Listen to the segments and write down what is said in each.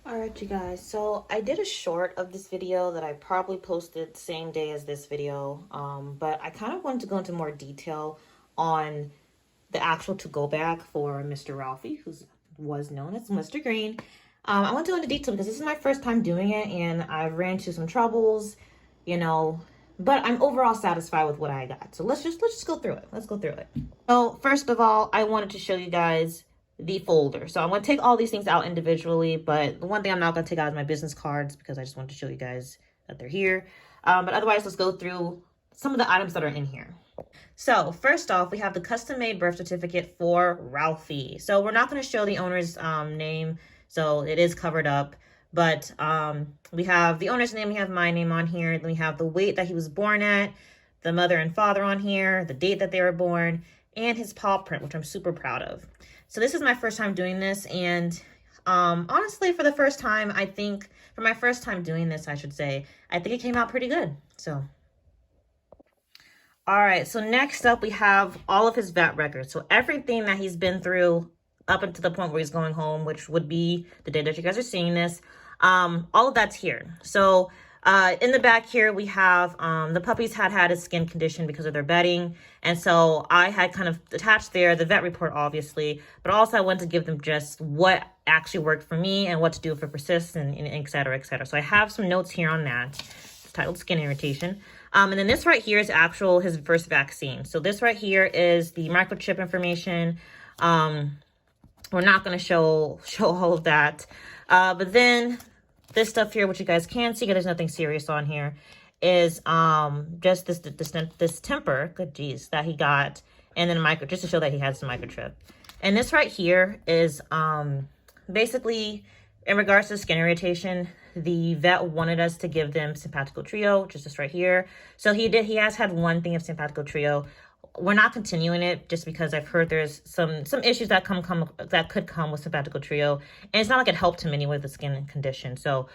Alright, you guys, so I did a short of this video that I probably posted the same day as this video, but I kind of wanted to go into more detail on the actual to-go bag for Mr. Ralphie, who was known as Mr. Green. I want to go into detail because this is my first time doing it, and I've ran into some troubles, but I'm overall satisfied with what I got. So let's just go through it. Let's go through it. So first of all, I wanted to show you guys the folder. So I'm going to take all these things out individually, but the one thing I'm not going to take out is my business cards because I just want to show you guys that they're here. But otherwise, let's go through some of the items that are in here. So first off, we have the custom-made birth certificate for Ralphie. So we're not going to show the owner's name, so it is covered up. But we have the owner's name, we have my name on here. Then we have the weight that he was born at, the mother and father on here, the date that they were born, and his paw print, which I'm super proud of. So this is my first time doing this, and honestly, for my first time doing this, I should say, I think it came out pretty good. So, all right, so next up, we have all of his vet records. So everything that he's been through up until the point where he's going home, which would be the day that you guys are seeing this, all of that's here. So in the back here, we have the puppies had a skin condition because of their bedding. And so I had kind of attached there the vet report, obviously, but also I wanted to give them just what actually worked for me and what to do if it persists and et cetera, et cetera. So I have some notes here on that. It's titled Skin Irritation. And then this right here is his first vaccine. So this right here is the microchip information. We're not going to show all of that. But then this stuff here, which you guys can see, because there's nothing serious on here, is just this temper, good geez, that he got, and then just to show that he has the microchip. And this right here is basically in regards to skin irritation. The vet wanted us to give them Simpatico Trio, which is this right here. So he has had one thing of Simpatico Trio. We're not continuing it just because I've heard there's some issues that could come with Simpatico Trio, and it's not like it helped him anyway with the skin condition. So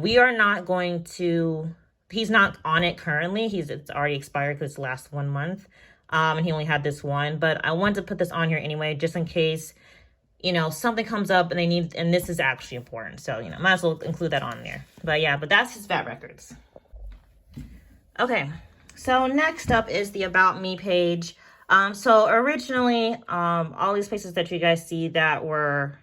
we are not going to. He's not on it currently. It's already expired because it's the last 1 month, and he only had this one. But I wanted to put this on here anyway, just in case something comes up and they need, and this is actually important. So might as well include that on there. But yeah, but that's his vet records. Okay. So next up is the About Me page. So originally, all these places that you guys see that are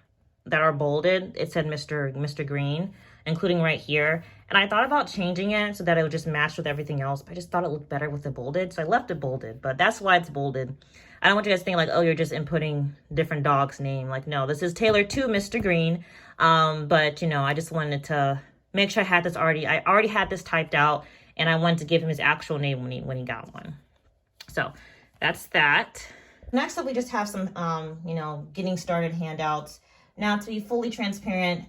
bolded, it said Mr. Green, including right here. And I thought about changing it so that it would just match with everything else, but I just thought it looked better with it bolded. So I left it bolded, but that's why it's bolded. I don't want you guys to think like, oh, you're just inputting different dog's name. Like, no, this is tailored to Mr. Green. But I just wanted to make sure I had this I already had this typed out, and I wanted to give him his actual name when he got one. So that's that. Next up, we just have some, getting started handouts. Now, to be fully transparent,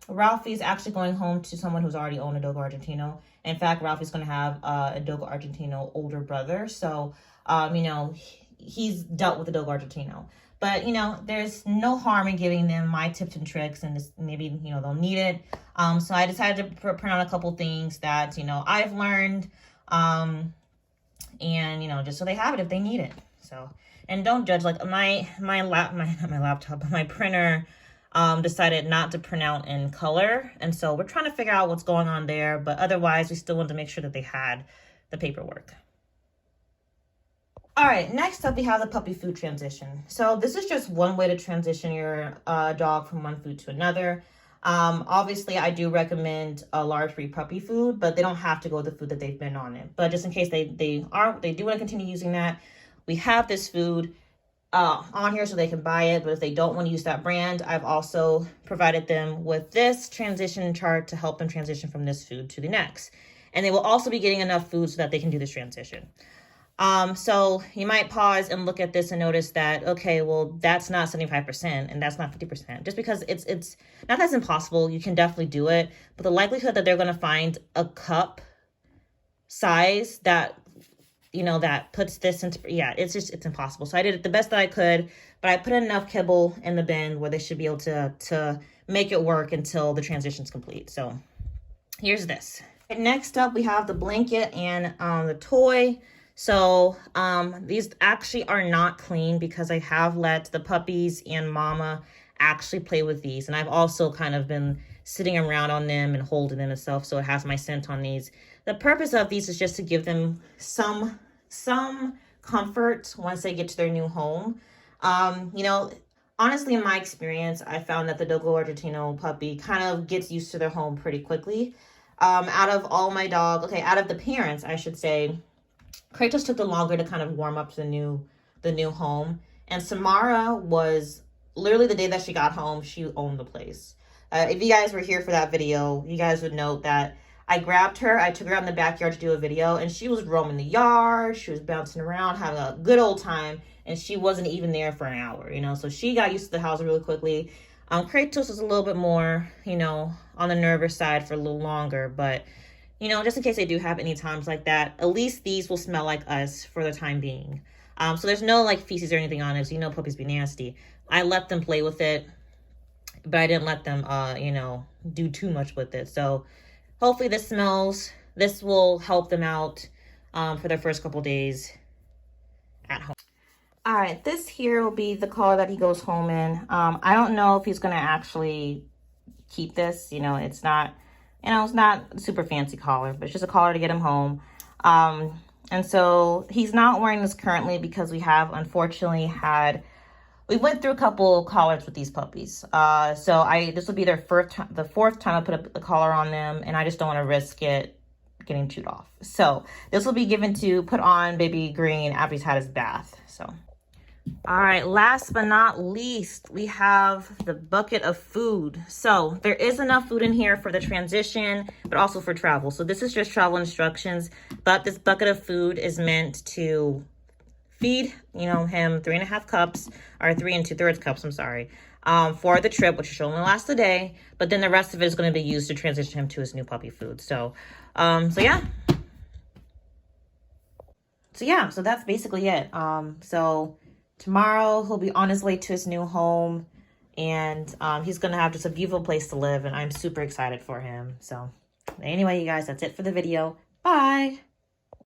Ralphie's actually going home to someone who's already owned a Dogo Argentino. In fact, Ralphie's going to have a Dogo Argentino older brother. So, he's dealt with the Dogo Argentino. But, there's no harm in giving them my tips and tricks, and maybe, they'll need it. So I decided to print out a couple things that, I've learned, and, just so they have it if they need it. So, and don't judge, like my printer decided not to print out in color. And so we're trying to figure out what's going on there. But otherwise, we still wanted to make sure that they had the paperwork. All right, next up, we have the puppy food transition. So this is just one way to transition your dog from one food to another. Obviously, I do recommend a large free puppy food, but they don't have to go with the food that they've been on it. But just in case they do want to continue using that, we have this food on here so they can buy it. But if they don't want to use that brand, I've also provided them with this transition chart to help them transition from this food to the next. And they will also be getting enough food so that they can do this transition. So you might pause and look at this and notice that, okay, well, that's not 75% and that's not 50%. Just because it's not that's impossible. You can definitely do it. But the likelihood that they're going to find a cup size that, that puts this into, it's impossible. So I did it the best that I could, but I put enough kibble in the bin where they should be able to make it work until the transition's complete. So here's this. Next up, we have the blanket and the toy. So these actually are not clean because I have let the puppies and mama actually play with these. And I've also kind of been sitting around on them and holding them itself. So it has my scent on these. The purpose of these is just to give them some comfort once they get to their new home. You know, honestly, in my experience, I found that the Dogo Argentino puppy kind of gets used to their home pretty quickly. Out of all my out of the parents, I should say, Kratos took the longer to kind of warm up to the new home. And Samara was literally the day that she got home, she owned the place. If you guys were here for that video, you guys would note that I grabbed her, I took her out in the backyard to do a video, and she was roaming the yard, she was bouncing around, having a good old time, and she wasn't even there for an hour, you know, so she got used to the house really quickly. Kratos was a little bit more, you know, on the nervous side for a little longer, but, you know, just in case they do have any times like that, at least these will smell like us for the time being. So there's no, like, feces or anything on it, so you know puppies be nasty. I let them play with it, but I didn't let them, you know, do too much with it, so hopefully this will help them out for their first couple days at home. All right, this here will be the collar that he goes home in. I don't know if he's going to actually keep this. You know, it's not a super fancy collar, but it's just a collar to get him home. And so he's not wearing this currently because we have unfortunately we went through a couple collars with these puppies. So this will be the fourth time I put a collar on them, and I just don't want to risk it getting chewed off. So this will be given to put on baby Green after he's had his bath. So, all right, last but not least, we have the bucket of food. So there is enough food in here for the transition, but also for travel. So this is just travel instructions, but this bucket of food is meant to feed, you know, him 3.5 cups, or 3 2/3 cups, I'm sorry, for the trip, which should only last a day, but then the rest of it is going to be used to transition him to his new puppy food. So so that's basically it. So tomorrow he'll be on his way to his new home, and he's going to have just a beautiful place to live, and I'm super excited for him. So anyway, you guys, that's it for the video. Bye.